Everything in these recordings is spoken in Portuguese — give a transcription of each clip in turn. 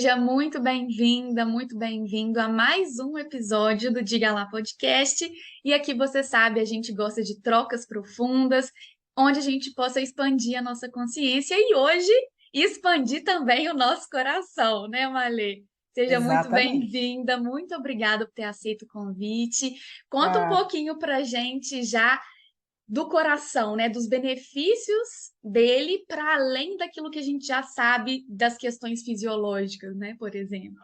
Seja muito bem-vinda, muito bem-vindo a mais um episódio do Diga Lá Podcast. E aqui você sabe, a gente gosta de trocas profundas, onde a gente possa expandir a nossa consciência e hoje expandir também o nosso coração, né, Malê? Seja muito Exatamente. bem-vinda, muito obrigada por ter aceito o convite. Conta um Ah, pouquinho pra gente já do coração, né, dos benefícios dele para além daquilo que a gente já sabe das questões fisiológicas, né, por exemplo.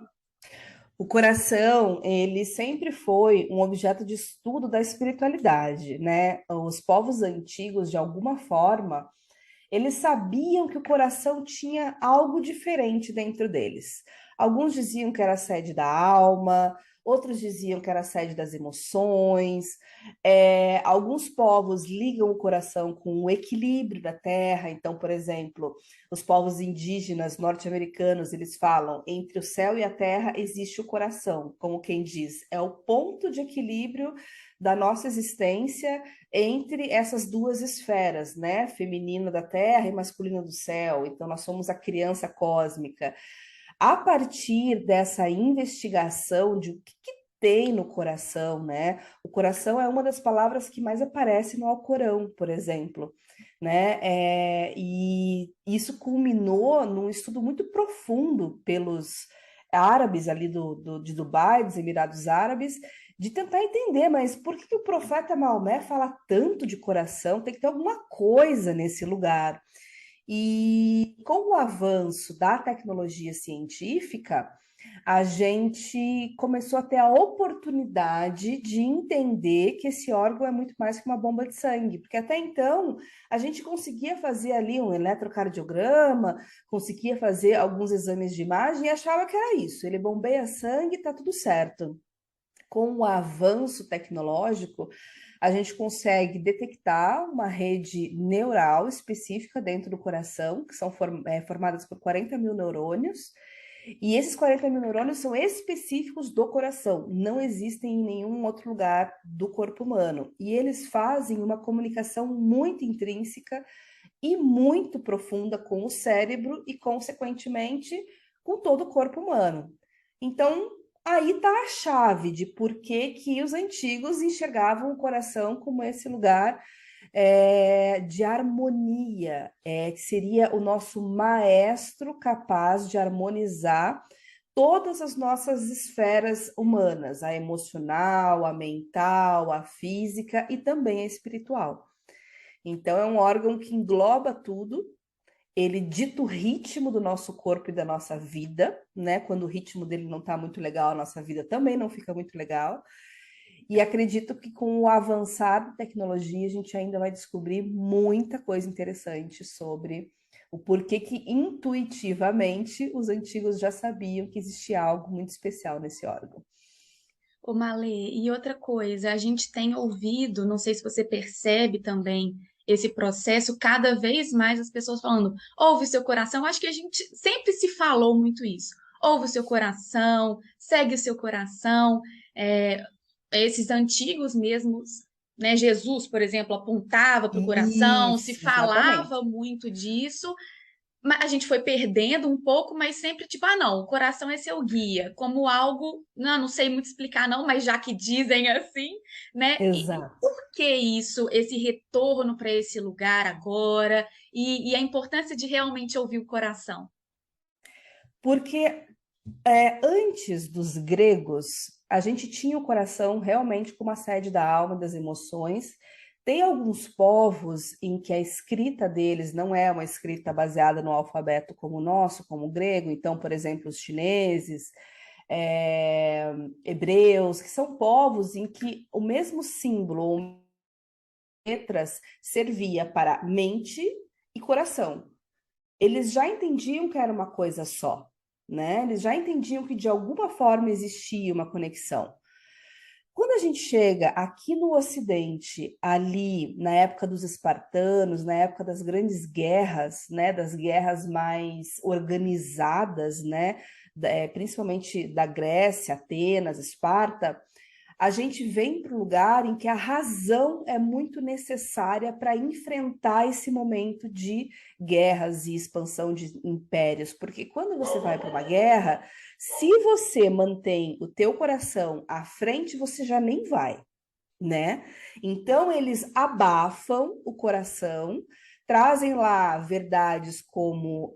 o coração, ele sempre foi um objeto de estudo da espiritualidade, né? Os povos antigos, de alguma forma, eles sabiam que o coração tinha algo diferente dentro deles. Alguns diziam que era a sede da alma, outros diziam que era a sede das emoções. Alguns povos ligam o coração com o equilíbrio da terra. Então, por exemplo, os povos indígenas norte-americanos, eles falam, entre o céu e a terra existe o coração, como quem diz, é o ponto de equilíbrio da nossa existência entre essas duas esferas, né? Feminino da terra e masculino do céu. Então, nós somos a criança cósmica. A partir dessa investigação de o que tem no coração, né? O coração é uma das palavras que mais aparece no Alcorão, por exemplo, né? E isso culminou num estudo muito profundo pelos árabes ali de Dubai, dos Emirados Árabes, de tentar entender, mas por que o profeta Maomé fala tanto de coração? Tem que ter alguma coisa nesse lugar. E com o avanço da tecnologia científica, a gente começou a ter a oportunidade de entender que esse órgão é muito mais que uma bomba de sangue, porque até então a gente conseguia fazer ali um eletrocardiograma, conseguia fazer alguns exames de imagem e achava que era isso, ele bombeia sangue e está tudo certo. Com o avanço tecnológico, a gente consegue detectar uma rede neural específica dentro do coração, que são formadas por 40 mil neurônios, e esses 40 mil neurônios são específicos do coração, não existem em nenhum outro lugar do corpo humano. E eles fazem uma comunicação muito intrínseca e muito profunda com o cérebro e, consequentemente, com todo o corpo humano. Então, aí está a chave de por que, que os antigos enxergavam o coração como esse lugar de harmonia, que seria o nosso maestro capaz de harmonizar todas as nossas esferas humanas, a emocional, a mental, a física e também a espiritual. Então, é um órgão que engloba tudo, ele dita o ritmo do nosso corpo e da nossa vida, né? Quando o ritmo dele não está muito legal, a nossa vida também não fica muito legal. E acredito que com o avançar da tecnologia, a gente ainda vai descobrir muita coisa interessante sobre o porquê que intuitivamente os antigos já sabiam que existia algo muito especial nesse órgão. Ô, Malê, e outra coisa, a gente tem ouvido, não sei se você percebe também esse processo, cada vez mais as pessoas falando, ouve seu coração. Acho que a gente sempre se falou muito isso. Ouve o seu coração, segue o seu coração. É, esses antigos mesmos, né? Jesus, por exemplo, apontava para o coração, se Isso, falava exatamente. muito disso. A gente foi perdendo um pouco, mas sempre tipo, ah, não, o coração é seu guia, como algo, não sei muito explicar não, mas já que dizem assim, né? E Exato. por que isso, esse retorno para esse lugar agora e a importância de realmente ouvir o coração? Porque antes dos gregos, a gente tinha o coração realmente como a sede da alma, das emoções. Tem alguns povos em que a escrita deles não é uma escrita baseada no alfabeto como o nosso, como o grego. Então, por exemplo, os chineses, é, hebreus, que são povos em que o mesmo símbolo ou letras servia para mente e coração. Eles já entendiam que era uma coisa só, né? Eles já entendiam que de alguma forma existia uma conexão. Quando a gente chega aqui no Ocidente, ali na época dos espartanos, na época das grandes guerras, né, das guerras mais organizadas, né, principalmente da Grécia, Atenas, Esparta, a gente vem para um lugar em que a razão é muito necessária para enfrentar esse momento de guerras e expansão de impérios, porque quando você vai para uma guerra, se você mantém o teu coração à frente, você já nem vai, né? Então eles abafam o coração, trazem lá verdades como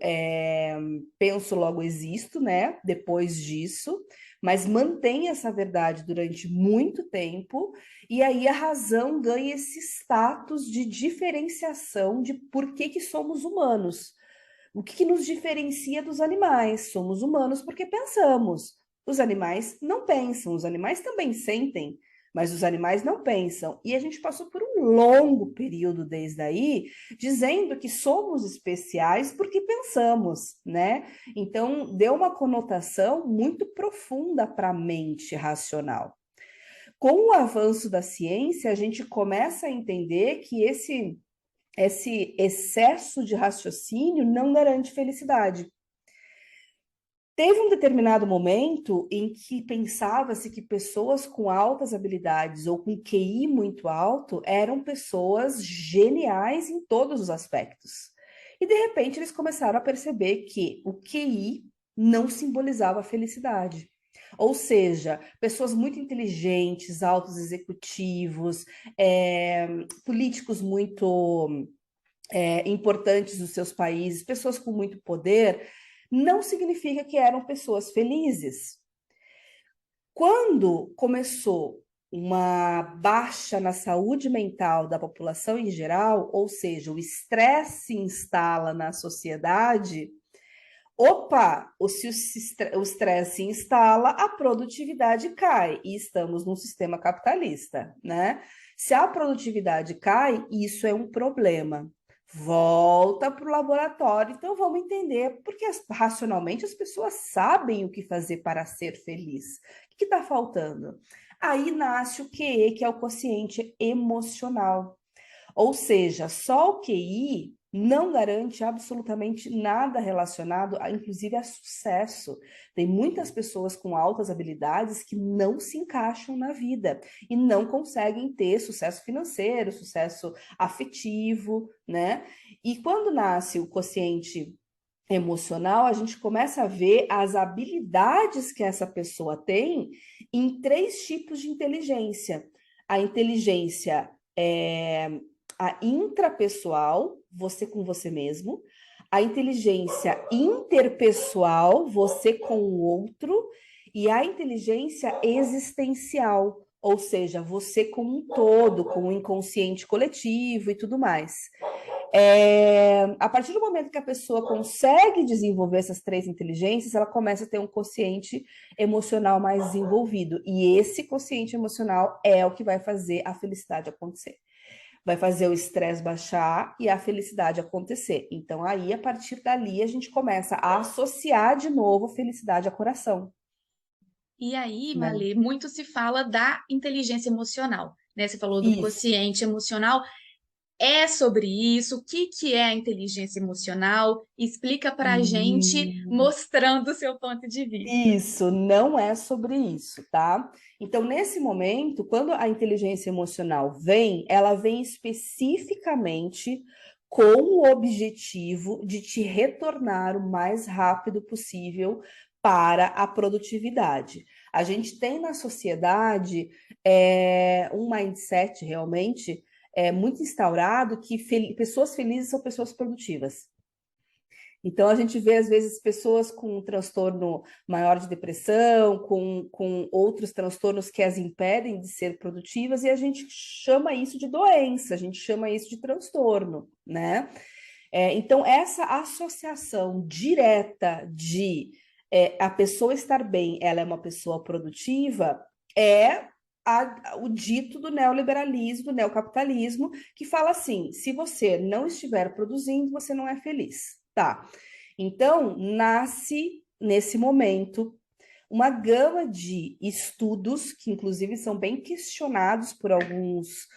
penso, logo existo, né? Depois disso, mas mantém essa verdade durante muito tempo, e aí a razão ganha esse status de diferenciação de por que somos humanos. O que nos diferencia dos animais? Somos humanos porque pensamos. Os animais não pensam, os animais também sentem, mas os animais não pensam. E a gente passou por um longo período desde aí, dizendo que somos especiais porque pensamos, né? Então, deu uma conotação muito profunda para a mente racional. Com o avanço da ciência, a gente começa a entender que esse excesso de raciocínio não garante felicidade. Teve um determinado momento em que pensava-se que pessoas com altas habilidades ou com QI muito alto eram pessoas geniais em todos os aspectos. E de repente eles começaram a perceber que o QI não simbolizava a felicidade. Ou seja, pessoas muito inteligentes, altos executivos, políticos muito importantes dos seus países, pessoas com muito poder, não significa que eram pessoas felizes. Quando começou uma baixa na saúde mental da população em geral, ou seja, o estresse se instala na sociedade, opa, se o estresse se instala, a produtividade cai, e estamos num sistema capitalista, né? Se a produtividade cai, isso é um problema. Volta para o laboratório, então vamos entender, porque racionalmente as pessoas sabem o que fazer para ser feliz. O que está faltando? Aí nasce o QE, que é o quociente emocional. Ou seja, só o QI não garante absolutamente nada relacionado, inclusive, a sucesso. Tem muitas pessoas com altas habilidades que não se encaixam na vida e não conseguem ter sucesso financeiro, sucesso afetivo, né? E quando nasce o quociente emocional, a gente começa a ver as habilidades que essa pessoa tem em três tipos de inteligência. A inteligência a intrapessoal, você com você mesmo, a inteligência interpessoal, você com o outro, e a inteligência existencial, ou seja, você como um todo, com o inconsciente coletivo e tudo mais. A partir do momento que a pessoa consegue desenvolver essas três inteligências, ela começa a ter um quociente emocional mais desenvolvido. E esse quociente emocional é o que vai fazer a felicidade acontecer. Vai fazer o estresse baixar e a felicidade acontecer. Então, aí, a partir dali, a gente começa a associar de novo felicidade a coração. E aí, Né? Malê, muito se fala da inteligência emocional, né? Você falou do Isso. quociente emocional. É sobre isso? O que que é a inteligência emocional? Explica para a gente, mostrando o seu ponto de vista. Isso, não é sobre isso, tá? Então, nesse momento, quando a inteligência emocional vem, ela vem especificamente com o objetivo de te retornar o mais rápido possível para a produtividade. A gente tem na sociedade um mindset realmente muito instaurado que pessoas felizes são pessoas produtivas. Então, a gente vê, às vezes, pessoas com um transtorno maior de depressão, com outros transtornos que as impedem de ser produtivas, e a gente chama isso de doença, a gente chama isso de transtorno, né? Então, essa associação direta de a pessoa estar bem, ela é uma pessoa produtiva, é o dito do neoliberalismo, do neocapitalismo, que fala assim: se você não estiver produzindo, você não é feliz. Tá. Então, nasce nesse momento uma gama de estudos que, inclusive, são bem questionados por alguns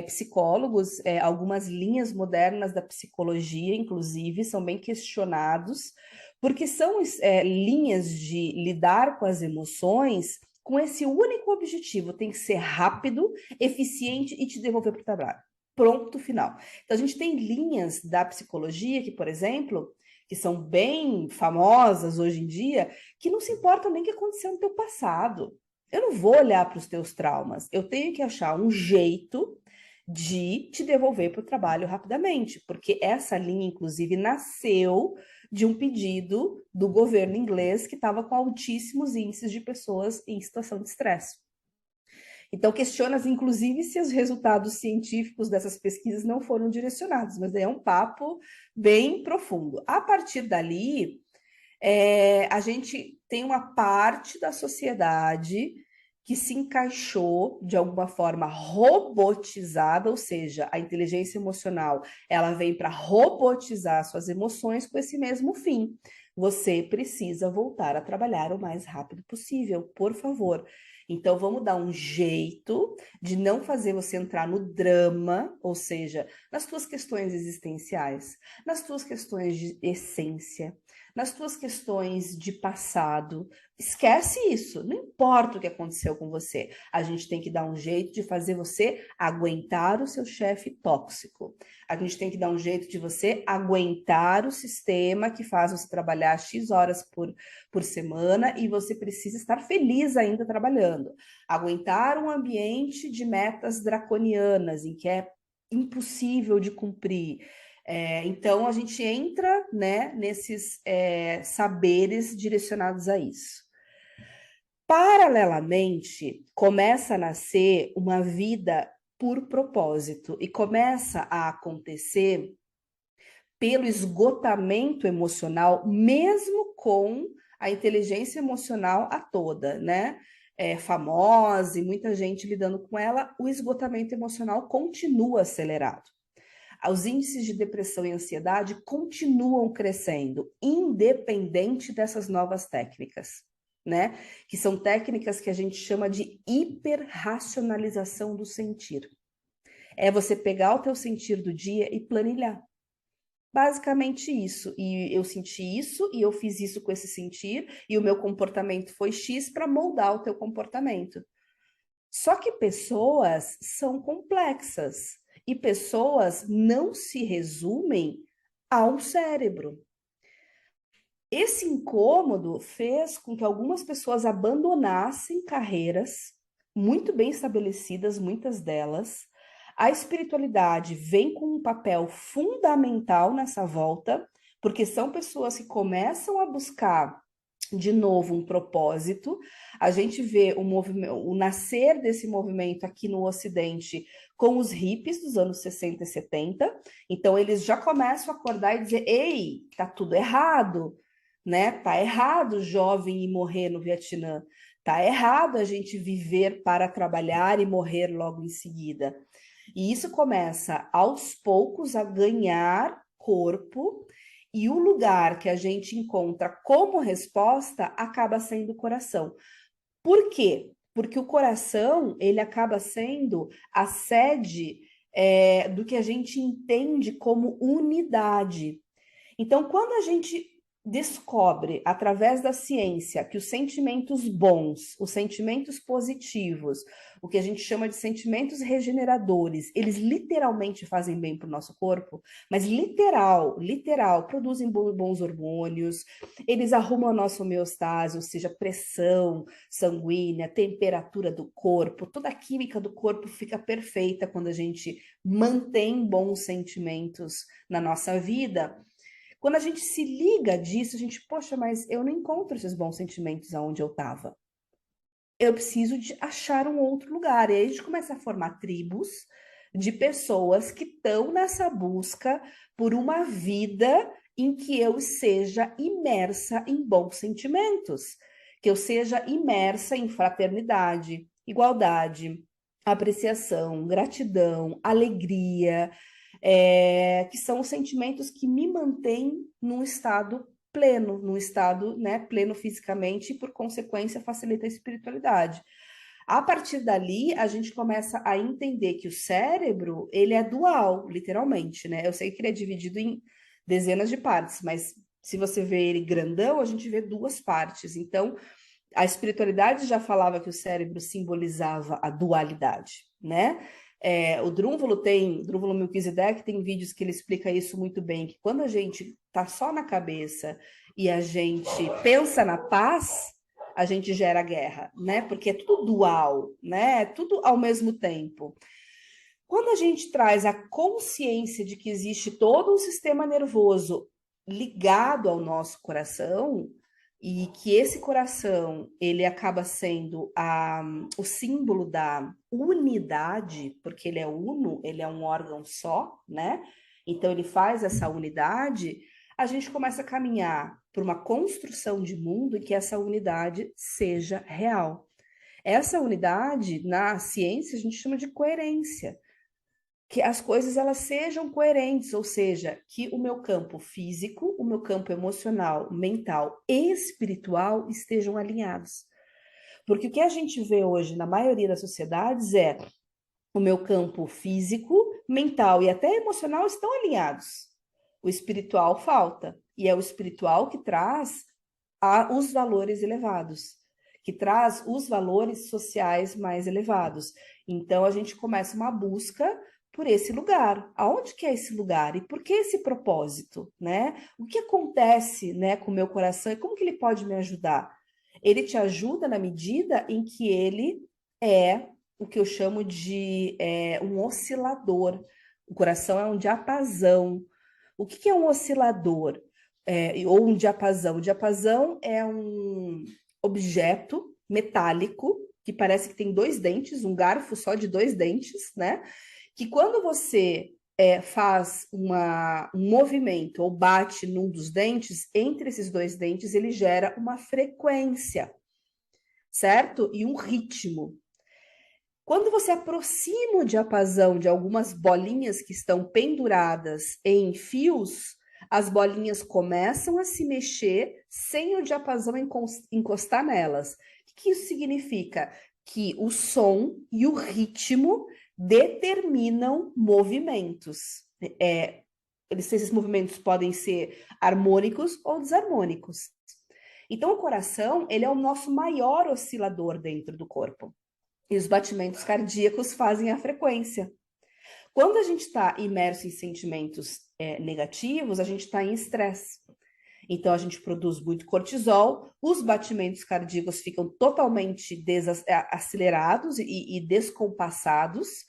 psicólogos, algumas linhas modernas da psicologia, inclusive, são bem questionados, porque são linhas de lidar com as emoções com esse único objetivo, tem que ser rápido, eficiente e te devolver para o trabalho. Pronto, final. Então, a gente tem linhas da psicologia que, por exemplo, que são bem famosas hoje em dia, que não se importam nem o que aconteceu no teu passado. Eu não vou olhar para os teus traumas, eu tenho que achar um jeito de te devolver para o trabalho rapidamente, porque essa linha, inclusive, nasceu de um pedido do governo inglês que estava com altíssimos índices de pessoas em situação de estresse. Então, questiona, inclusive, se os resultados científicos dessas pesquisas não foram direcionados, mas é um papo bem profundo. A partir dali, a gente tem uma parte da sociedade que se encaixou de alguma forma robotizada, ou seja, a inteligência emocional, ela vem para robotizar suas emoções com esse mesmo fim. Você precisa voltar a trabalhar o mais rápido possível, por favor. Então, vamos dar um jeito de não fazer você entrar no drama, ou seja, nas tuas questões existenciais, nas tuas questões de essência, nas tuas questões de passado. Esquece isso, não importa o que aconteceu com você. A gente tem que dar um jeito de fazer você aguentar o seu chefe tóxico. A gente tem que dar um jeito de você aguentar o sistema que faz você trabalhar X horas por semana e você precisa estar feliz ainda trabalhando. Aguentar um ambiente de metas draconianas, em que é impossível de cumprir. Então, a gente entra, né, nesses saberes direcionados a isso. Paralelamente, começa a nascer uma vida por propósito e começa a acontecer pelo esgotamento emocional, mesmo com a inteligência emocional a toda, né? Famosa e muita gente lidando com ela, o esgotamento emocional continua acelerado. Os índices de depressão e ansiedade continuam crescendo, independente dessas novas técnicas, né? Que são técnicas que a gente chama de hiperracionalização do sentir. É você pegar o teu sentir do dia e planilhar. Basicamente isso. E eu senti isso, e eu fiz isso com esse sentir, e o meu comportamento foi X para moldar o teu comportamento. Só que pessoas são complexas. E pessoas não se resumem a um cérebro. Esse incômodo fez com que algumas pessoas abandonassem carreiras muito bem estabelecidas, muitas delas. A espiritualidade vem com um papel fundamental nessa volta, porque são pessoas que começam a buscar de novo um propósito. A gente vê o nascer desse movimento aqui no Ocidente com os hippies dos anos 60 e 70. Então eles já começam a acordar e dizer: ei, tá tudo errado, né? Tá errado jovem ir morrer no Vietnã. Tá errado a gente viver para trabalhar e morrer logo em seguida. E isso começa aos poucos a ganhar corpo. E o lugar que a gente encontra como resposta acaba sendo o coração. Por quê? Porque o coração, ele acaba sendo a sede do que a gente entende como unidade. Então, quando a gente descobre, através da ciência, que os sentimentos bons, os sentimentos positivos, o que a gente chama de sentimentos regeneradores, eles literalmente fazem bem para o nosso corpo, mas literal, produzem bons hormônios, eles arrumam a nossa homeostase, ou seja, pressão sanguínea, temperatura do corpo, toda a química do corpo fica perfeita quando a gente mantém bons sentimentos na nossa vida. Quando a gente se liga disso, a gente, poxa, mas eu não encontro esses bons sentimentos aonde eu estava. Eu preciso de achar um outro lugar. E aí a gente começa a formar tribos de pessoas que estão nessa busca por uma vida em que eu seja imersa em bons sentimentos, que eu seja imersa em fraternidade, igualdade, apreciação, gratidão, alegria, que são os sentimentos que me mantêm num estado pleno, num estado, né, pleno fisicamente e, por consequência, facilita a espiritualidade. A partir dali, a gente começa a entender que o cérebro, ele é dual, literalmente, né? Eu sei que ele é dividido em dezenas de partes, mas se você vê ele grandão, a gente vê duas partes. Então, A espiritualidade já falava que o cérebro simbolizava a dualidade, né? O Drúnvalo Melquisedeque tem vídeos que ele explica isso muito bem, que quando a gente tá só na cabeça e a gente pensa na paz, a gente gera guerra, né? Porque é tudo dual, né? É tudo ao mesmo tempo. Quando a gente traz a consciência de que existe todo um sistema nervoso ligado ao nosso coração, e que esse coração ele acaba sendo o símbolo da unidade, porque ele é uno, ele é um órgão só, né? Então ele faz essa unidade, a gente começa a caminhar por uma construção de mundo em que essa unidade seja real. Essa unidade, na ciência, a gente chama de coerência, que as coisas elas sejam coerentes, ou seja, que o meu campo físico, o meu campo emocional, mental e espiritual estejam alinhados. Porque o que a gente vê hoje na maioria das sociedades é o meu campo físico, mental e até emocional estão alinhados. O espiritual falta, e é o espiritual que traz os valores elevados, que traz os valores sociais mais elevados. Então a gente começa uma busca por esse lugar. Aonde que é esse lugar? E por que esse propósito, né? O que acontece, né, com o meu coração e como que ele pode me ajudar? Ele te ajuda na medida em que ele é o que eu chamo de um oscilador. O coração é um diapasão. O que é um oscilador? Ou um diapasão? O diapasão é um objeto metálico que parece que tem dois dentes, um garfo só de dois dentes, né? Que quando você faz um movimento ou bate num dos dentes, entre esses dois dentes, ele gera uma frequência, certo? E um ritmo. Quando você aproxima o diapasão de algumas bolinhas que estão penduradas em fios, as bolinhas começam a se mexer sem o diapasão encostar nelas. O que isso significa? Que o som e o ritmo determinam movimentos. Esses movimentos podem ser harmônicos ou desarmônicos. Então, o coração, ele é o nosso maior oscilador dentro do corpo. E os batimentos cardíacos fazem a frequência. Quando a gente está imerso em sentimentos negativos, a gente está em estresse. Então, a gente produz muito cortisol, os batimentos cardíacos ficam totalmente acelerados e descompassados.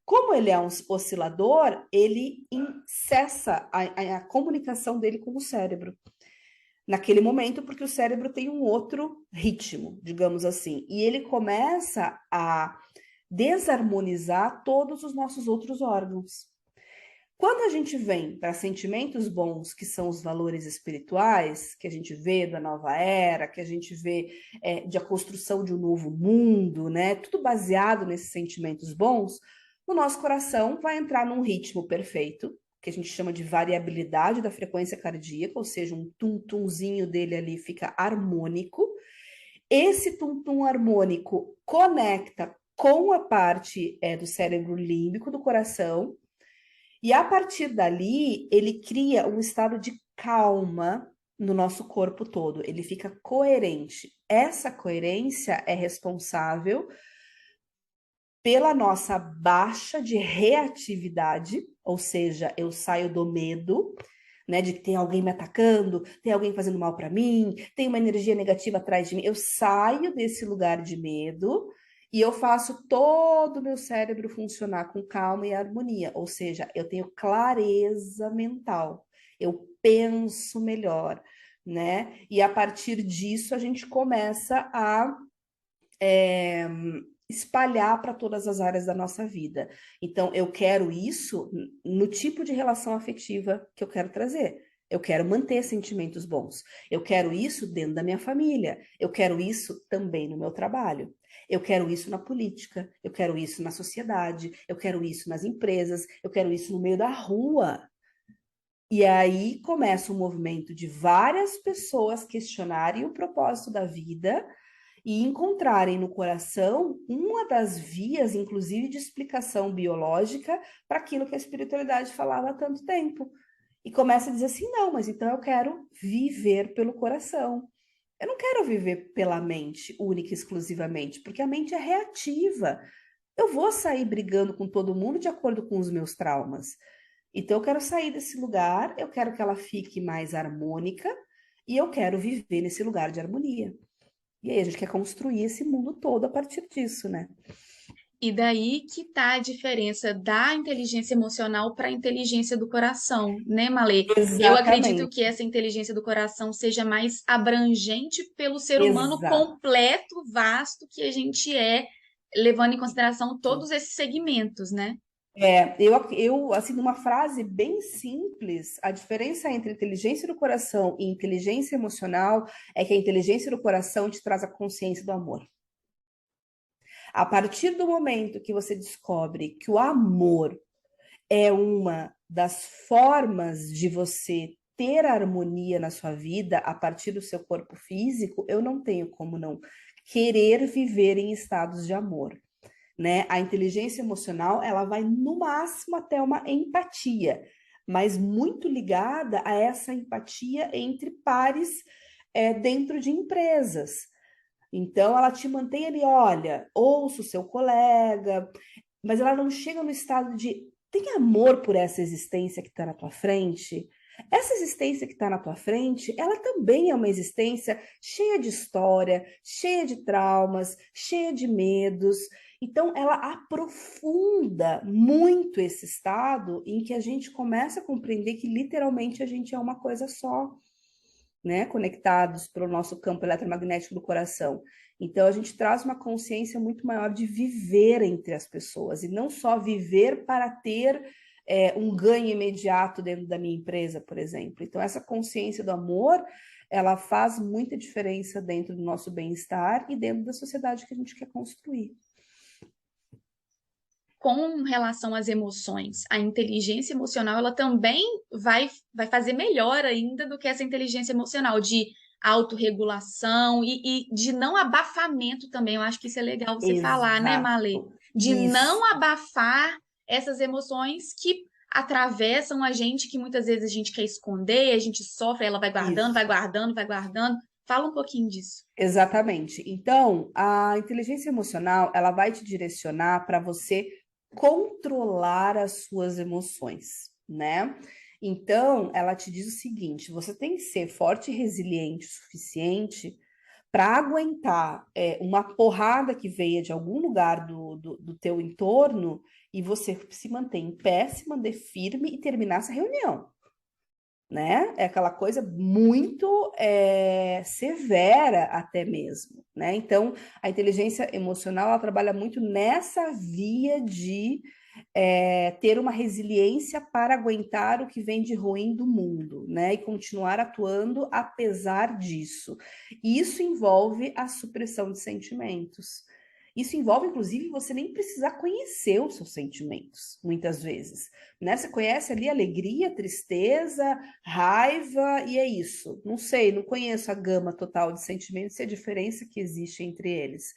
Como ele é um oscilador, ele cessa a comunicação dele com o cérebro naquele momento, porque o cérebro tem um outro ritmo, digamos assim, e ele começa a desarmonizar todos os nossos outros órgãos. Quando a gente vem para sentimentos bons, que são os valores espirituais, que a gente vê da nova era, que a gente vê de a construção de um novo mundo, né? Tudo baseado nesses sentimentos bons, o nosso coração vai entrar num ritmo perfeito, que a gente chama de variabilidade da frequência cardíaca, ou seja, um tum-tumzinho dele ali fica harmônico. Esse tum-tum harmônico conecta com a parte do cérebro límbico do coração, e a partir dali, ele cria um estado de calma no nosso corpo todo, ele fica coerente. Essa coerência é responsável pela nossa baixa de reatividade, ou seja, eu saio do medo, né, de que tem alguém me atacando, tem alguém fazendo mal para mim, tem uma energia negativa atrás de mim. Eu saio desse lugar de medo e eu faço todo o meu cérebro funcionar com calma e harmonia, ou seja, eu tenho clareza mental, eu penso melhor, né? E a partir disso a gente começa a espalhar para todas as áreas da nossa vida. Então, eu quero isso no tipo de relação afetiva que eu quero trazer. Eu quero manter sentimentos bons. Eu quero isso dentro da minha família. Eu quero isso também no meu trabalho. Eu quero isso na política. Eu quero isso na sociedade. Eu quero isso nas empresas. Eu quero isso no meio da rua. E aí começa um movimento de várias pessoas questionarem o propósito da vida e encontrarem no coração uma das vias, inclusive, de explicação biológica para aquilo que a espiritualidade falava há tanto tempo. E começa a dizer assim, não, mas então eu quero viver pelo coração. Eu não quero viver pela mente, única e exclusivamente, porque a mente é reativa. Eu vou sair brigando com todo mundo de acordo com os meus traumas. Então, eu quero sair desse lugar, eu quero que ela fique mais harmônica e eu quero viver nesse lugar de harmonia. E aí a gente quer construir esse mundo todo a partir disso, né? E daí que tá a diferença da inteligência emocional para a inteligência do coração, né, Malê? Eu acredito que Exatamente. essa inteligência do coração seja mais abrangente pelo ser humano Exato. completo, vasto que a gente é, levando em consideração todos esses segmentos, né? Assim, numa frase bem simples, a diferença entre inteligência do coração e inteligência emocional é que a inteligência do coração te traz a consciência do amor. A partir do momento que você descobre que o amor é uma das formas de você ter harmonia na sua vida a partir do seu corpo físico, eu não tenho como não querer viver em estados de amor, né? A inteligência emocional, ela vai no máximo até uma empatia, mas muito ligada a essa empatia entre pares dentro de empresas. Então, ela te mantém ali, olha, ouça o seu colega, mas ela não chega no estado de tem amor por essa existência que está na tua frente. Essa existência que está na tua frente, ela também é uma existência cheia de história, cheia de traumas, cheia de medos. Então, ela aprofunda muito esse estado em que a gente começa a compreender que literalmente a gente é uma coisa só, né, conectados pelo nosso campo eletromagnético do coração. Então, a gente traz uma consciência muito maior de viver entre as pessoas, e não só viver para ter um ganho imediato dentro da minha empresa, por exemplo. Então, essa consciência do amor, ela faz muita diferença dentro do nosso bem-estar e dentro da sociedade que a gente quer construir. Com relação às emoções, a inteligência emocional, ela também vai fazer melhor ainda do que essa inteligência emocional, de autorregulação e de não abafamento também. Eu acho que isso é legal você falar, né, Malê? Exato. De não Isso. abafar essas emoções que atravessam a gente, que muitas vezes a gente quer esconder, a gente sofre, ela vai guardando, vai Isso. guardando, vai guardando. Fala um pouquinho disso. Exatamente. Então, a inteligência emocional, ela vai te direcionar para você controlar as suas emoções, né? Então, ela te diz o seguinte: você tem que ser forte e resiliente o suficiente para aguentar uma porrada que veio de algum lugar do teu entorno e você se manter em pé, se manter firme e terminar essa reunião, né? É aquela coisa muito severa até mesmo, né? Então, a inteligência emocional, ela trabalha muito nessa via de ter uma resiliência para aguentar o que vem de ruim do mundo, né? E continuar atuando apesar disso. E isso envolve a supressão de sentimentos. Isso envolve, inclusive, você nem precisar conhecer os seus sentimentos, muitas vezes, né? Você conhece ali alegria, tristeza, raiva, e é isso. Não sei, não conheço a gama total de sentimentos e a diferença que existe entre eles.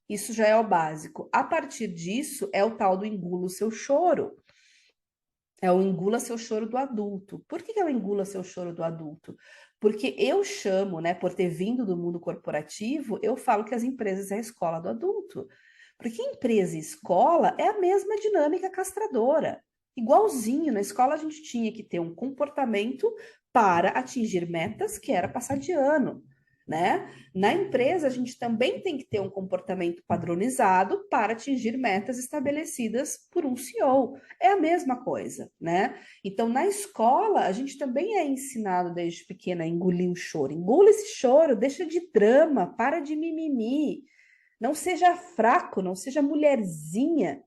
Isso já é o básico. A partir disso, é o tal do engula o seu choro. É o engula seu choro do adulto. Por que é o engula seu choro do adulto? Porque eu chamo, né, por ter vindo do mundo corporativo, eu falo que as empresas é a escola do adulto. Porque empresa e escola é a mesma dinâmica castradora. Igualzinho, na escola a gente tinha que ter um comportamento para atingir metas, que era passar de ano, né? Na empresa, a gente também tem que ter um comportamento padronizado para atingir metas estabelecidas por um CEO. É a mesma coisa, né? Então, na escola, a gente também é ensinado desde pequena a engolir o choro. Engula esse choro, deixa de drama, para de mimimi. Não seja fraco, não seja mulherzinha.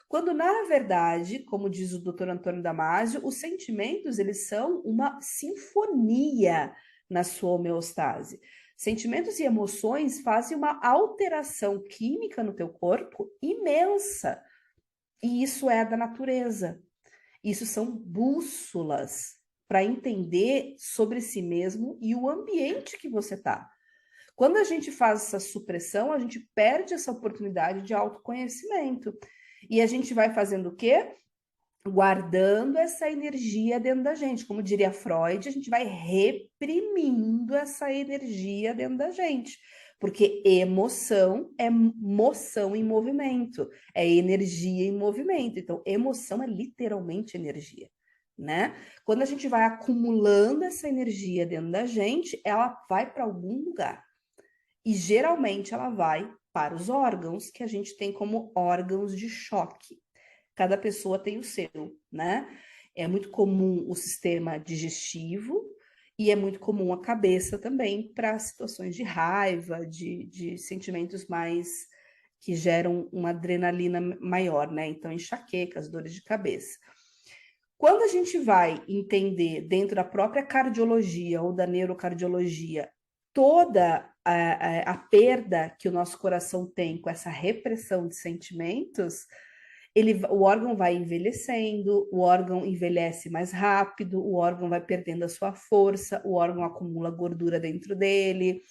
Quando, na verdade, como diz o Dr. Antônio Damasio, os sentimentos, eles são uma sinfonia na sua homeostase. Sentimentos e emoções fazem uma alteração química no teu corpo imensa. E isso é da natureza. Isso são bússolas para entender sobre si mesmo e o ambiente que você está. Quando a gente faz essa supressão, a gente perde essa oportunidade de autoconhecimento. E a gente vai fazendo o quê? guardando essa energia dentro da gente. Como diria Freud, a gente vai reprimindo essa energia dentro da gente. Porque emoção é moção em movimento, é energia em movimento. Então, emoção é literalmente energia, né? Quando a gente vai acumulando essa energia dentro da gente, ela vai para algum lugar. E geralmente ela vai para os órgãos, que a gente tem como órgãos de choque. Cada pessoa tem o seu, né? É muito comum o sistema digestivo e é muito comum a cabeça também para situações de raiva, de sentimentos mais que geram uma adrenalina maior, né? Então, enxaquecas, dores de cabeça. Quando a gente vai entender dentro da própria cardiologia ou da neurocardiologia toda a perda que o nosso coração tem com essa repressão de sentimentos, o órgão vai envelhecendo, o órgão envelhece mais rápido, o órgão vai perdendo a sua força, o órgão acumula gordura dentro dele,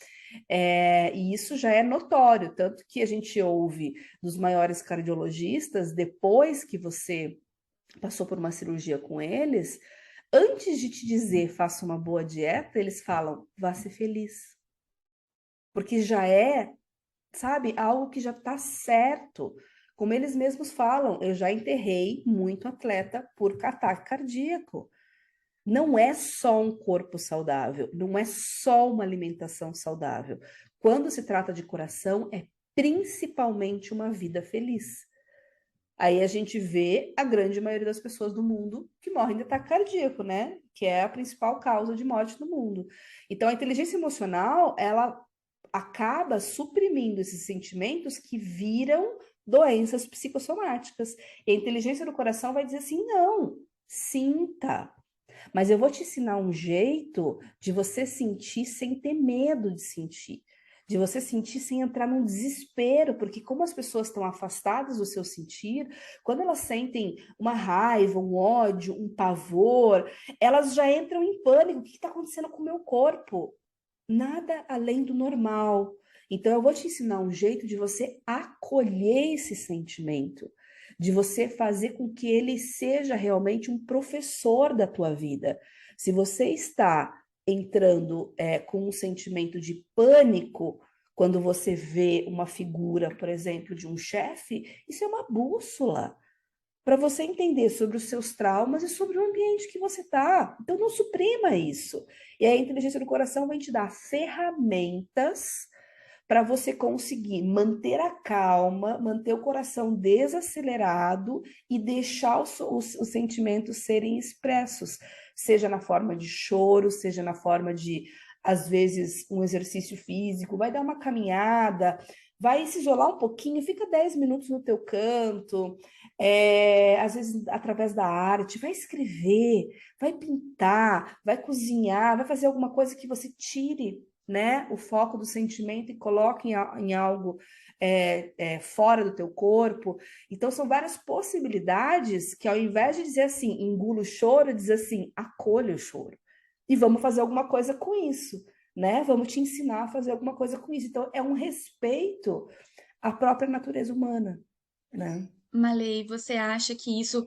e isso já é notório, tanto que a gente ouve dos maiores cardiologistas, depois que você passou por uma cirurgia com eles, antes de te dizer faça uma boa dieta, eles falam vá ser feliz. Porque já é, sabe, algo que já está certo. Como eles mesmos falam, eu já enterrei muito atleta por ataque cardíaco. Não é só um corpo saudável, não é só uma alimentação saudável. Quando se trata de coração, é principalmente uma vida feliz. Aí a gente vê a grande maioria das pessoas do mundo que morrem de ataque cardíaco, né? Que é a principal causa de morte no mundo. Então, a inteligência emocional, ela acaba suprimindo esses sentimentos que viram doenças psicossomáticas. E a inteligência do coração vai dizer assim: não, sinta. Mas eu vou te ensinar um jeito de você sentir sem ter medo de sentir. De você sentir sem entrar num desespero, porque como as pessoas estão afastadas do seu sentir, quando elas sentem uma raiva, um ódio, um pavor, elas já entram em pânico. O que está acontecendo com o meu corpo? Nada além do normal. Então, eu vou te ensinar um jeito de você acolher esse sentimento, de você fazer com que ele seja realmente um professor da tua vida. Se você está entrando com um sentimento de pânico, quando você vê uma figura, por exemplo, de um chefe, isso é uma bússola para você entender sobre os seus traumas e sobre o ambiente que você está. Então, não suprima isso. E a inteligência do coração vai te dar ferramentas para você conseguir manter a calma, manter o coração desacelerado e deixar os sentimentos serem expressos, seja na forma de choro, seja na forma de, às vezes, um exercício físico, vai dar uma caminhada, vai se isolar um pouquinho, fica 10 minutos no teu canto, às vezes através da arte, vai escrever, vai pintar, vai cozinhar, vai fazer alguma coisa que você tire, né, o foco do sentimento e coloque em algo fora do teu corpo. Então, são várias possibilidades que, ao invés de dizer assim, engula o choro, diz assim, acolha o choro. E vamos fazer alguma coisa com isso, né? Vamos te ensinar a fazer alguma coisa com isso. Então, é um respeito à própria natureza humana, né? Malê, você acha que isso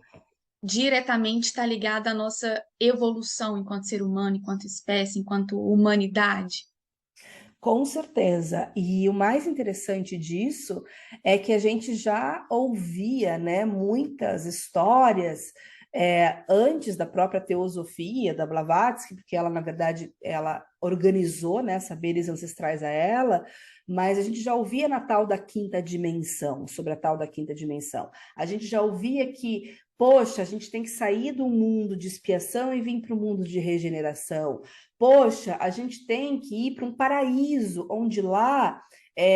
diretamente está ligado à nossa evolução enquanto ser humano, enquanto espécie, enquanto humanidade? Com certeza. E o mais interessante disso é que a gente já ouvia, né, muitas histórias antes da própria teosofia da Blavatsky, porque ela, na verdade, ela organizou, né, saberes ancestrais a ela, mas a gente já ouvia na tal da quinta dimensão, sobre a tal da quinta dimensão. A gente já ouvia que, poxa, a gente tem que sair do mundo de expiação e vir para o mundo de regeneração. Poxa, a gente tem que ir para um paraíso, onde lá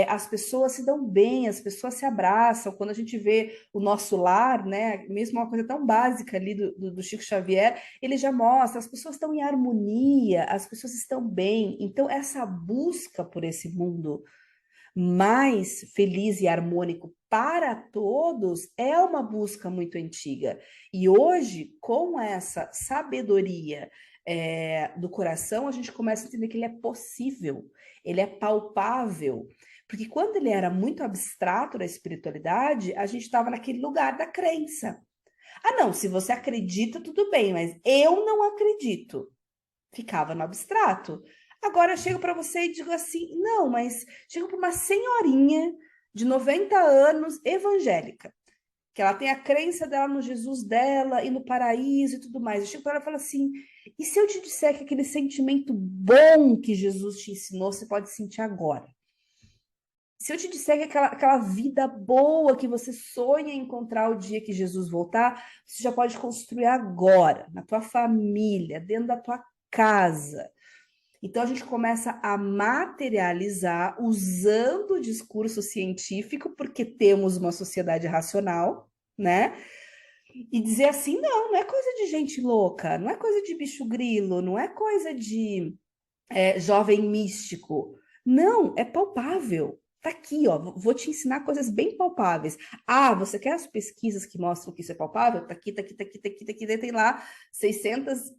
as pessoas se dão bem, as pessoas se abraçam. Quando a gente vê o nosso lar, né, mesmo uma coisa tão básica ali do Chico Xavier, ele já mostra, as pessoas estão em harmonia, as pessoas estão bem. Então, essa busca por esse mundo mais feliz e harmônico para todos é uma busca muito antiga. E hoje, com essa sabedoria do coração, a gente começa a entender que ele é possível, ele é palpável. Porque quando ele era muito abstrato da espiritualidade, a gente estava naquele lugar da crença. Ah, não, se você acredita, tudo bem, mas eu não acredito. Ficava no abstrato. Agora eu chego para você e digo assim: não, mas chego para uma senhorinha de 90 anos, evangélica, que ela tem a crença dela no Jesus dela e no paraíso e tudo mais. Eu chego para ela e falo assim: e se eu te disser que aquele sentimento bom que Jesus te ensinou, você pode sentir agora? Se eu te disser que aquela vida boa que você sonha em encontrar o dia que Jesus voltar, você já pode construir agora, na tua família, dentro da tua casa. Então a gente começa a materializar usando o discurso científico, porque temos uma sociedade racional, né? E dizer assim, não, não é coisa de gente louca, não é coisa de bicho grilo, não é coisa de jovem místico. Não, é palpável. Tá aqui, ó. Vou te ensinar coisas bem palpáveis. Ah, você quer as pesquisas que mostram que isso é palpável? Tá aqui, tá aqui, tá aqui, tá aqui, tá aqui. Tem lá 600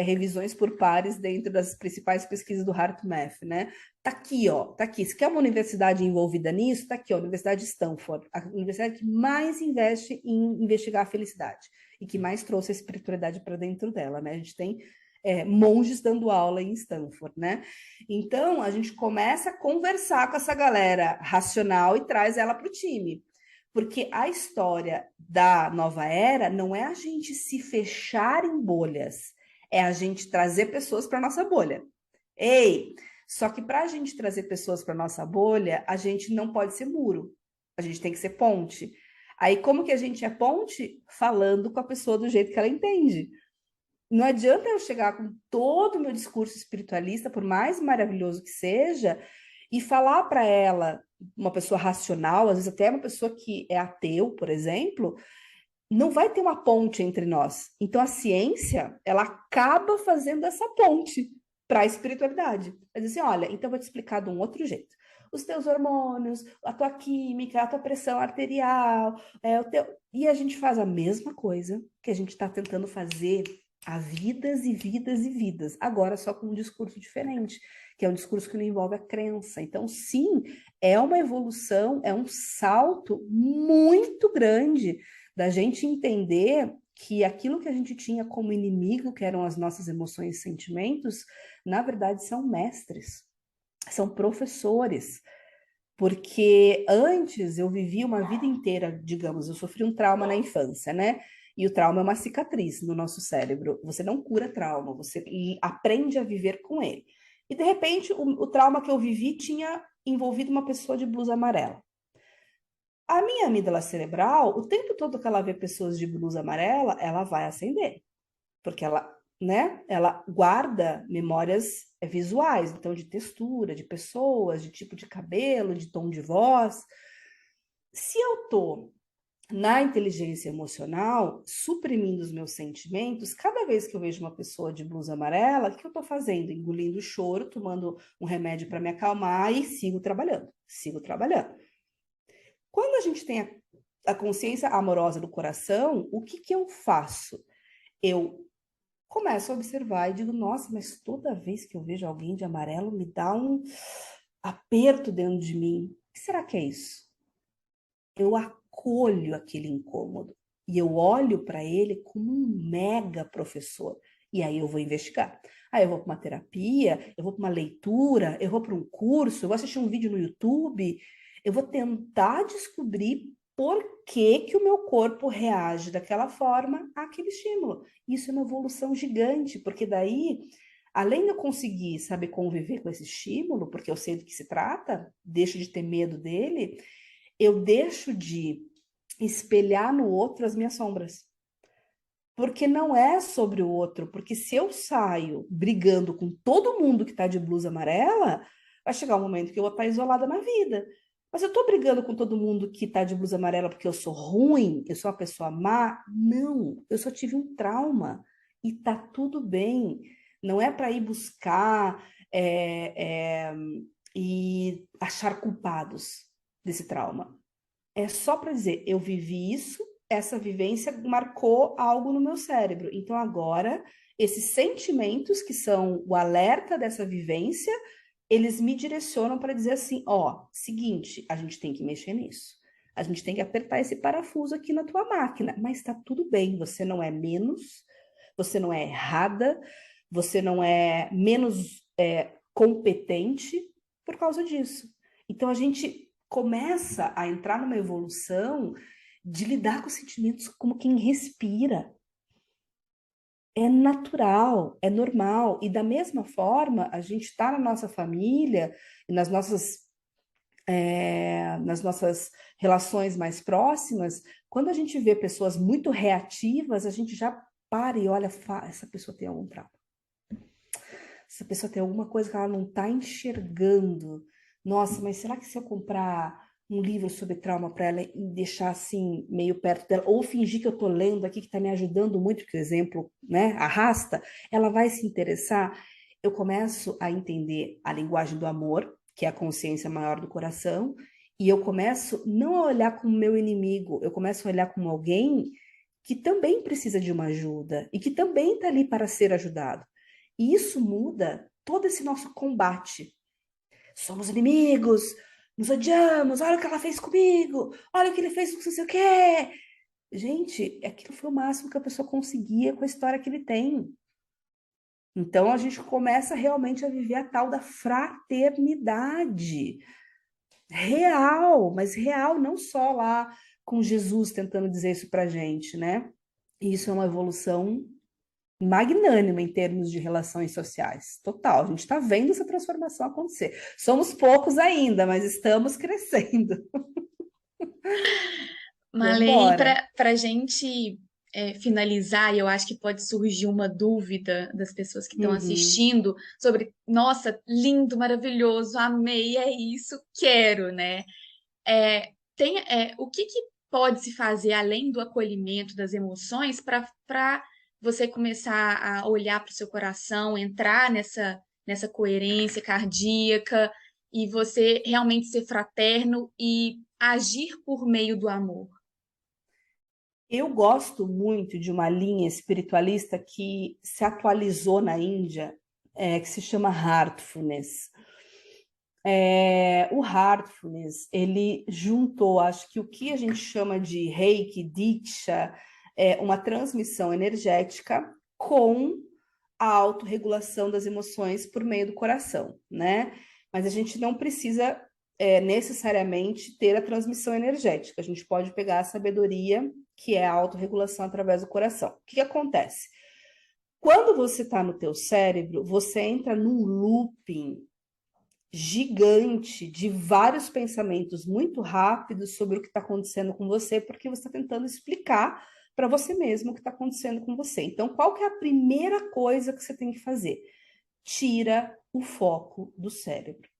revisões por pares dentro das principais pesquisas do HeartMath, né? Tá aqui, ó. Tá aqui. Se quer uma universidade envolvida nisso, tá aqui, ó. A Universidade de Stanford, a universidade que mais investe em investigar a felicidade e que mais trouxe a espiritualidade para dentro dela, né? A gente tem monges dando aula em Stanford, né? Então, a gente começa a conversar com essa galera racional e traz ela para o time. Porque a história da nova era não é a gente se fechar em bolhas, é a gente trazer pessoas para nossa bolha. Ei, só que para a gente trazer pessoas para nossa bolha, a gente não pode ser muro, a gente tem que ser ponte. Aí, como que a gente é ponte? Falando com a pessoa do jeito que ela entende. Não adianta eu chegar com todo o meu discurso espiritualista, por mais maravilhoso que seja, e falar para ela, uma pessoa racional, às vezes até uma pessoa que é ateu, por exemplo, não vai ter uma ponte entre nós. Então a ciência, ela acaba fazendo essa ponte para a espiritualidade. Ela diz assim, olha, então eu vou te explicar de um outro jeito. Os teus hormônios, a tua química, a tua pressão arterial, e a gente faz a mesma coisa que a gente está tentando fazer há vidas e vidas e vidas, agora só com um discurso diferente, que é um discurso que não envolve a crença. Então, sim, é uma evolução, é um salto muito grande da gente entender que aquilo que a gente tinha como inimigo, que eram as nossas emoções e sentimentos, na verdade são mestres, são professores. Porque antes eu vivi uma vida inteira, digamos, eu sofri um trauma na infância, né? E o trauma é uma cicatriz no nosso cérebro. Você não cura trauma, você aprende a viver com ele. E de repente, o trauma que eu vivi tinha envolvido uma pessoa de blusa amarela. A minha amígdala cerebral, o tempo todo que ela vê pessoas de blusa amarela, ela vai acender, porque ela, né, ela guarda memórias visuais, então de textura, de pessoas, de tipo de cabelo, de tom de voz. Se eu tô na inteligência emocional, suprimindo os meus sentimentos, cada vez que eu vejo uma pessoa de blusa amarela, o que eu tô fazendo? Engolindo o choro, tomando um remédio para me acalmar e sigo trabalhando, sigo trabalhando. Quando a gente tem a consciência amorosa do coração, o que que eu faço? Eu começo a observar e digo, nossa, mas toda vez que eu vejo alguém de amarelo, me dá um aperto dentro de mim. O que será que é isso? Eu acolho aquele incômodo e eu olho para ele como um mega professor. E aí eu vou investigar. Aí eu vou para uma terapia, eu vou para uma leitura, eu vou para um curso, eu vou assistir um vídeo no YouTube, eu vou tentar descobrir por que que o meu corpo reage daquela forma àquele estímulo. Isso é uma evolução gigante, porque daí, além de eu conseguir saber conviver com esse estímulo, porque eu sei do que se trata, deixo de ter medo dele, eu deixo de espelhar no outro as minhas sombras. Porque não é sobre o outro, porque se eu saio brigando com todo mundo que tá de blusa amarela, vai chegar um momento que eu vou estar isolada na vida. Mas eu tô brigando com todo mundo que tá de blusa amarela porque eu sou ruim, eu sou uma pessoa má? Não, eu só tive um trauma e tá tudo bem. Não é para ir buscar e achar culpados desse trauma. É só para dizer, eu vivi isso, essa vivência marcou algo no meu cérebro. Então agora, esses sentimentos que são o alerta dessa vivência, eles me direcionam para dizer assim, ó, seguinte, a gente tem que mexer nisso. A gente tem que apertar esse parafuso aqui na tua máquina, mas está tudo bem, você não é menos, você não é errada, você não é menos competente por causa disso. Então a gente começa a entrar numa evolução de lidar com os sentimentos como quem respira. É natural, é normal. E da mesma forma, a gente está na nossa família e nas nossas relações mais próximas, quando a gente vê pessoas muito reativas, a gente já para e olha, essa pessoa tem algum trauma. Essa pessoa tem alguma coisa que ela não está enxergando. Nossa, mas será que se eu comprar um livro sobre trauma para ela e deixar assim meio perto dela, ou fingir que eu estou lendo aqui que está me ajudando muito, porque o exemplo, né, arrasta, ela vai se interessar. Eu começo a entender a linguagem do amor, que é a consciência maior do coração, e eu começo não a olhar como meu inimigo, eu começo a olhar como alguém que também precisa de uma ajuda e que também está ali para ser ajudado. E isso muda todo esse nosso combate. Somos inimigos, nos odiamos, olha o que ela fez comigo, olha o que ele fez com não sei o quê. Gente, aquilo foi o máximo que a pessoa conseguia com a história que ele tem. Então a gente começa realmente a viver a tal da fraternidade real, mas real, não só lá com Jesus tentando dizer isso pra gente, né? E isso é uma evolução magnânima em termos de relações sociais. Total, a gente está vendo essa transformação acontecer. Somos poucos ainda, mas estamos crescendo. Malê, e Vambora. para a gente finalizar, e eu acho que pode surgir uma dúvida das pessoas que estão Uhum. assistindo sobre, nossa, lindo, maravilhoso, amei, é isso, quero, né? O que que pode se fazer além do acolhimento das emoções para você começar a olhar para o seu coração, entrar nessa coerência cardíaca e você realmente ser fraterno e agir por meio do amor? Eu gosto muito de uma linha espiritualista que se atualizou na Índia, que se chama Heartfulness. O Heartfulness, ele juntou, acho que o que a gente chama de Reiki, Diksha, uma transmissão energética com a autorregulação das emoções por meio do coração, né? Mas a gente não precisa necessariamente ter a transmissão energética. A gente pode pegar a sabedoria, que é a autorregulação através do coração. O que que acontece? Quando você está no teu cérebro, você entra num looping gigante de vários pensamentos muito rápidos sobre o que está acontecendo com você, porque você está tentando explicar para você mesmo o que está acontecendo com você. Então, qual que é a primeira coisa que você tem que fazer? Tira o foco do cérebro.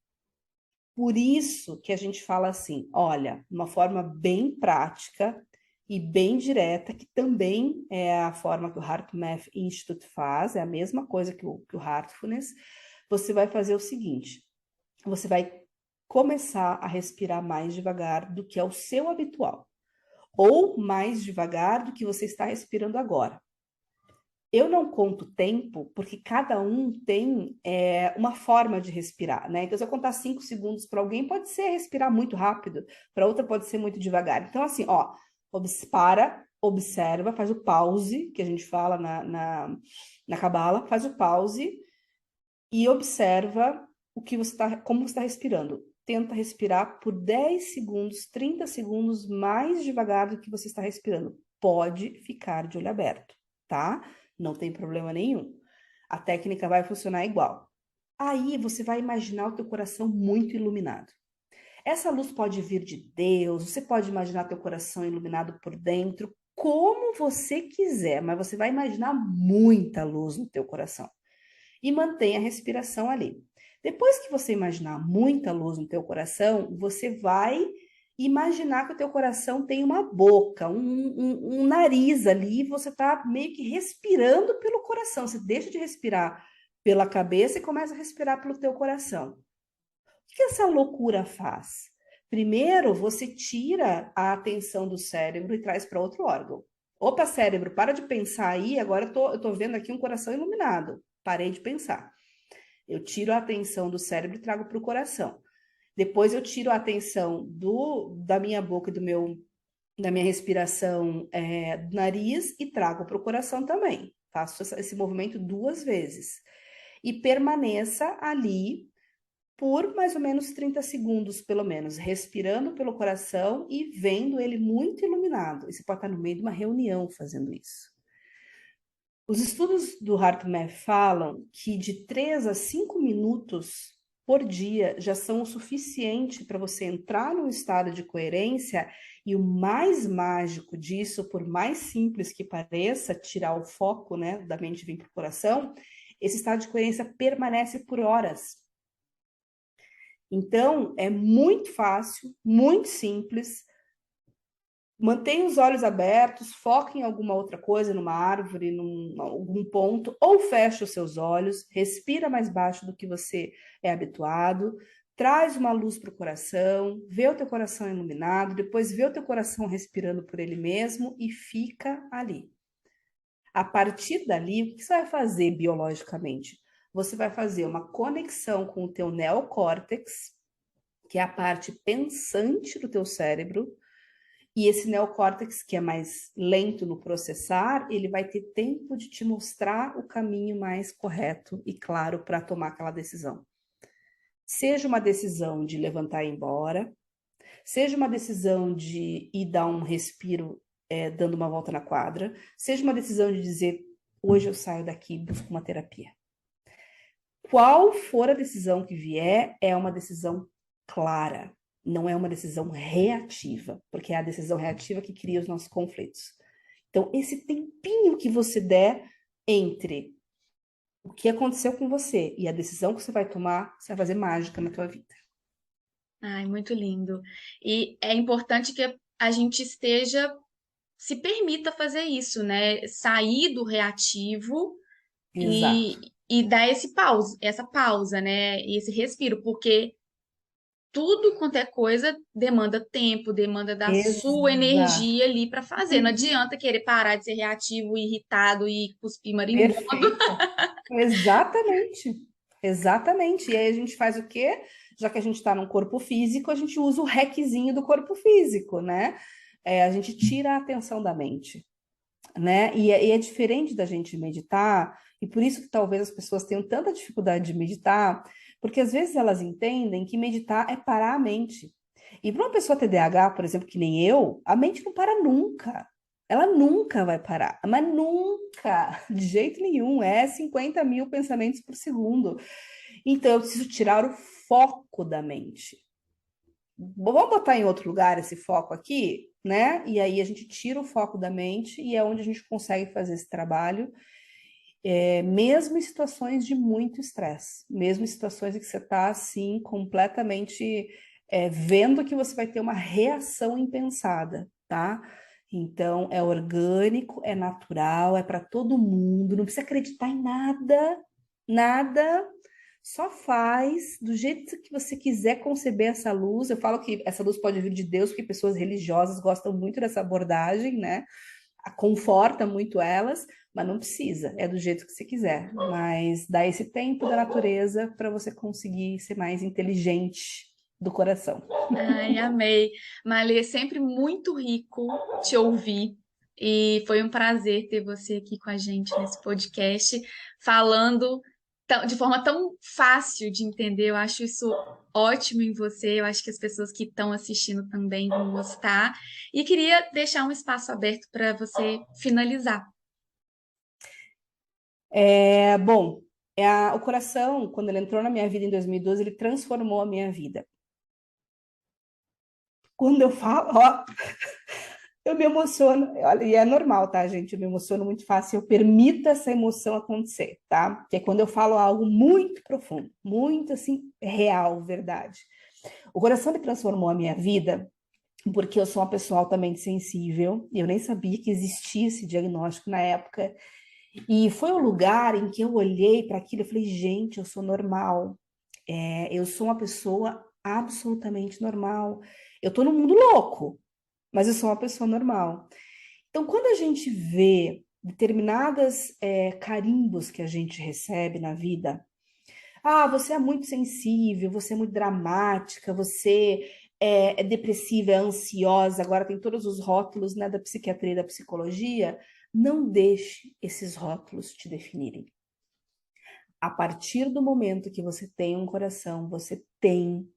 Por isso que a gente fala assim, olha, uma forma bem prática e bem direta, que também é a forma que o HeartMath Institute faz, é a mesma coisa que o Heartfulness, você vai fazer o seguinte, você vai começar a respirar mais devagar do que é o seu habitual, ou mais devagar do que você está respirando agora. Eu não conto tempo, porque cada um tem uma forma de respirar, né? Então, se eu contar 5 segundos para alguém, pode ser respirar muito rápido, para outra pode ser muito devagar. Então, assim, ó, para, observa, faz o pause, que a gente fala na Cabala, faz o pause e observa como você está respirando. Tenta respirar por 10 segundos, 30 segundos mais devagar do que você está respirando. Pode ficar de olho aberto, tá? Não tem problema nenhum. A técnica vai funcionar igual. Aí você vai imaginar o teu coração muito iluminado. Essa luz pode vir de Deus, você pode imaginar teu coração iluminado por dentro, como você quiser, mas você vai imaginar muita luz no teu coração e mantenha a respiração ali. Depois que você imaginar muita luz no teu coração, você vai imaginar que o teu coração tem uma boca, um nariz ali, e você está meio que respirando pelo coração. Você deixa de respirar pela cabeça e começa a respirar pelo teu coração. O que essa loucura faz? Primeiro, você tira a atenção do cérebro e traz para outro órgão. Opa, cérebro, para de pensar aí, agora eu tô vendo aqui um coração iluminado. Parei de pensar. Eu tiro a atenção do cérebro e trago para o coração. Depois eu tiro a atenção da minha boca e da minha respiração do nariz e trago para o coração também. Faço esse movimento 2 vezes. E permaneça ali por mais ou menos 30 segundos, pelo menos, respirando pelo coração e vendo ele muito iluminado. E você pode estar no meio de uma reunião fazendo isso. Os estudos do HeartMath falam que de 3 a 5 minutos por dia já são o suficiente para você entrar num estado de coerência, e o mais mágico disso, por mais simples que pareça, tirar o foco, né, da mente e vir para o coração, esse estado de coerência permanece por horas. Então, é muito fácil, muito simples. Mantenha os olhos abertos, foque em alguma outra coisa, numa árvore, algum ponto, ou feche os seus olhos, respira mais baixo do que você é habituado, traz uma luz para o coração, vê o teu coração iluminado, depois vê o teu coração respirando por ele mesmo e fica ali. A partir dali, o que você vai fazer biologicamente? Você vai fazer uma conexão com o teu neocórtex, que é a parte pensante do teu cérebro, e esse neocórtex, que é mais lento no processar, ele vai ter tempo de te mostrar o caminho mais correto e claro para tomar aquela decisão. Seja uma decisão de levantar e ir embora, seja uma decisão de ir dar um respiro, dando uma volta na quadra, seja uma decisão de dizer, hoje eu saio daqui e busco uma terapia. Qual for a decisão que vier, é uma decisão clara, não é uma decisão reativa, porque é a decisão reativa que cria os nossos conflitos. Então, esse tempinho que você der entre o que aconteceu com você e a decisão que você vai tomar, você vai fazer mágica na tua vida. Ai, muito lindo. E é importante que a gente se permita fazer isso, né? Sair do reativo Exato. e dar essa pausa, né? E esse respiro, porque tudo quanto é coisa demanda tempo, demanda da sua Exato. energia ali para fazer. Não adianta querer parar de ser reativo, irritado e cuspir marimbondo. Perfeito. Exatamente. Exatamente. E aí a gente faz o quê? Já que a gente está num corpo físico, a gente usa o requezinho do corpo físico, né? A gente tira a atenção da mente, né? E é diferente da gente meditar, e por isso que talvez as pessoas tenham tanta dificuldade de meditar, porque às vezes elas entendem que meditar é parar a mente. E para uma pessoa TDAH, por exemplo, que nem eu, a mente não para nunca. Ela nunca vai parar, mas nunca, de jeito nenhum. É 50 mil pensamentos por segundo. Então, eu preciso tirar o foco da mente. Vamos botar em outro lugar esse foco aqui, né? E aí a gente tira o foco da mente e é onde a gente consegue fazer esse trabalho, mesmo em situações de muito estresse, mesmo em situações em que você está assim completamente vendo que você vai ter uma reação impensada, tá? Então é orgânico, é natural, é para todo mundo, não precisa acreditar em nada, nada. Só faz do jeito que você quiser conceber essa luz. Eu falo que essa luz pode vir de Deus, porque pessoas religiosas gostam muito dessa abordagem, né? Conforta muito elas, mas não precisa, é do jeito que você quiser. Mas dá esse tempo da natureza para você conseguir ser mais inteligente do coração. Ai, amei. Malê, é sempre muito rico te ouvir. E foi um prazer ter você aqui com a gente nesse podcast, falando de forma tão fácil de entender. Eu acho isso ótimo em você. Eu acho que as pessoas que estão assistindo também vão gostar. E queria deixar um espaço aberto para você finalizar. Bom, o coração, quando ele entrou na minha vida em 2012, ele transformou a minha vida. Quando eu falo, ó, eu me emociono, olha, e é normal, tá, gente? Eu me emociono muito fácil, eu permito essa emoção acontecer, tá? Que é quando eu falo algo muito profundo, muito assim, real, verdade. O coração ele transformou a minha vida porque eu sou uma pessoa altamente sensível, e eu nem sabia que existia esse diagnóstico na época. E foi o lugar em que eu olhei para aquilo e falei, gente, eu sou normal. Eu sou uma pessoa absolutamente normal. Eu tô no mundo louco, mas eu sou uma pessoa normal. Então, quando a gente vê determinadas carimbos que a gente recebe na vida, Ah, você é muito sensível, você é muito dramática, você é depressiva, é ansiosa, agora tem todos os rótulos, né, da psiquiatria e da psicologia. Não deixe esses rótulos te definirem. A partir do momento que você tem um coração, você tem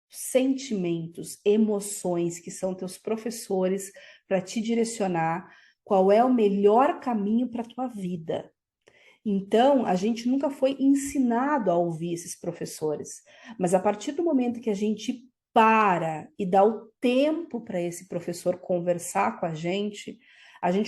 sentimentos, emoções que são teus professores para te direcionar qual é o melhor caminho para a tua vida. Então, a gente nunca foi ensinado a ouvir esses professores, mas a partir do momento que a gente para e dá o tempo para esse professor conversar com a gente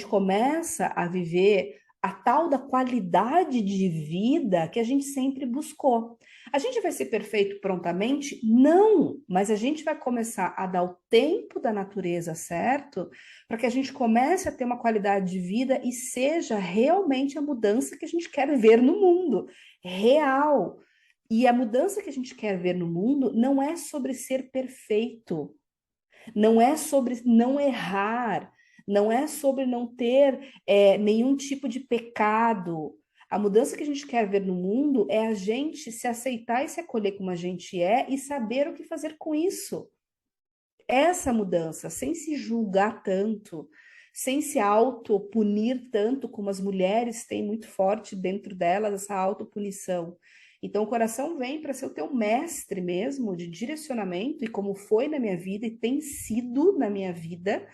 começa a viver a tal da qualidade de vida que a gente sempre buscou. A gente vai ser perfeito prontamente? Não, mas a gente vai começar a dar o tempo da natureza certo para que a gente comece a ter uma qualidade de vida e seja realmente a mudança que a gente quer ver no mundo, real. E a mudança que a gente quer ver no mundo não é sobre ser perfeito, não é sobre não errar, não é sobre não ter nenhum tipo de pecado. A mudança que a gente quer ver no mundo é a gente se aceitar e se acolher como a gente é e saber o que fazer com isso. Essa mudança, sem se julgar tanto, sem se autopunir tanto, como as mulheres têm muito forte dentro delas, essa autopunição. Então, o coração vem para ser o teu mestre mesmo, de direcionamento, e como foi na minha vida, e tem sido na minha vida,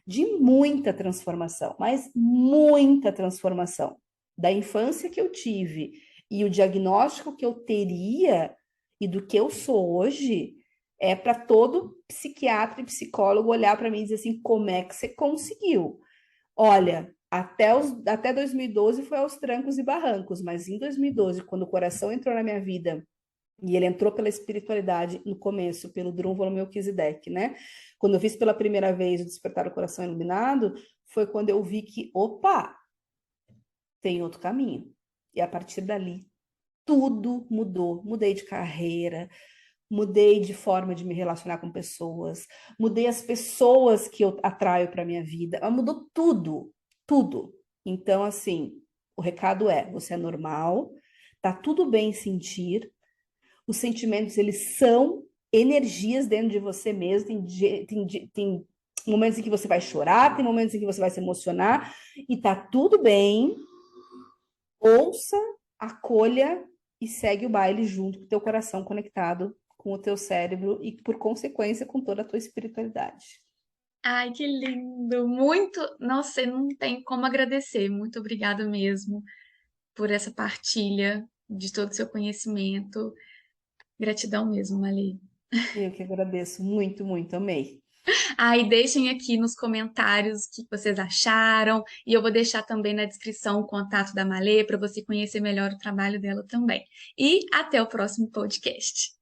de muita transformação, mas muita transformação. Da infância que eu tive e o diagnóstico que eu teria e do que eu sou hoje, é para todo psiquiatra e psicólogo olhar para mim e dizer assim: como é que você conseguiu? Olha, até 2012 foi aos trancos e barrancos, mas em 2012, quando o coração entrou na minha vida, e ele entrou pela espiritualidade no começo, pelo Drunvalo Melquisedeque, né? Quando eu fiz pela primeira vez o Despertar do Coração Iluminado, foi quando eu vi que, opa, tem outro caminho. E a partir dali, tudo mudou. Mudei de carreira, mudei de forma de me relacionar com pessoas, mudei as pessoas que eu atraio para minha vida, mudou tudo, tudo. Então, assim, o recado é: você é normal, tá tudo bem sentir, os sentimentos, eles são energias dentro de você mesmo, tem momentos em que você vai chorar, tem momentos em que você vai se emocionar, e tá tudo bem, ouça, acolha e segue o baile junto com o teu coração conectado com o teu cérebro e, por consequência, com toda a tua espiritualidade. Ai, que lindo! Muito, nossa, não tem como agradecer. Muito obrigada mesmo por essa partilha de todo o seu conhecimento. Gratidão mesmo, Malê. Eu que agradeço muito, muito, amei. Aí deixem aqui nos comentários o que vocês acharam, e eu vou deixar também na descrição o contato da Malê para você conhecer melhor o trabalho dela também. E até o próximo podcast.